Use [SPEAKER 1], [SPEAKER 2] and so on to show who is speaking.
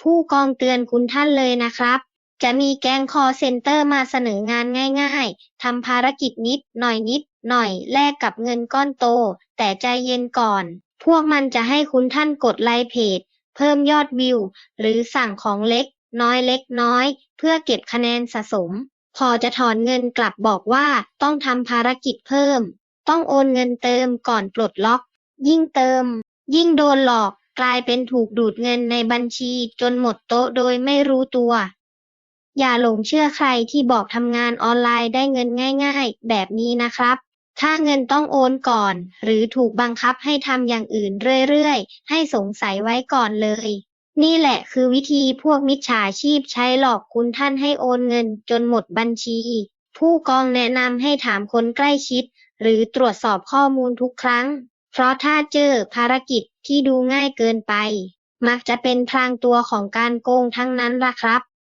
[SPEAKER 1] ผู้กองเตือนคุณท่านเลยนะครับจะมีแก๊งคอลเซ็นเตอร์มาเสนองานง่ายๆทำภารกิจนิดหน่อยแลกกับเงินก้อนโตแต่ใจเย็นก่อนพวกมันจะให้คุณท่านกดไลค์เพจเพิ่มยอดวิวหรือสั่งของเล็กน้อยเพื่อเก็บคะแนนสะสมพอจะถอนเงินกลับบอกว่าต้องทำภารกิจเพิ่มต้องโอนเงินเติมก่อนปลดล็อกยิ่งเติม ยิ่งโดนหลอกกลายเป็นถูกดูดเงินในบัญชีจนหมดโต๊ะโดยไม่รู้ตัวอย่าหลงเชื่อใครที่บอกทำงานออนไลน์ได้เงินง่ายๆแบบนี้นะครับถ้าเงินต้องโอนก่อนหรือถูกบังคับให้ทำอย่างอื่นเรื่อยๆให้สงสัยไว้ก่อนเลยนี่แหละคือวิธีพวกมิจฉาชีพใช้หลอกคุณท่านให้โอนเงินจนหมดบัญชีผู้กองแนะนำให้ถามคนใกล้ชิดหรือตรวจสอบข้อมูลทุกครั้ง เพราะถ้าเจอภารกิจที่ดูง่ายเกินไปมักจะเป็นพรางตัวของการโกงทั้งนั้นล่ะครับ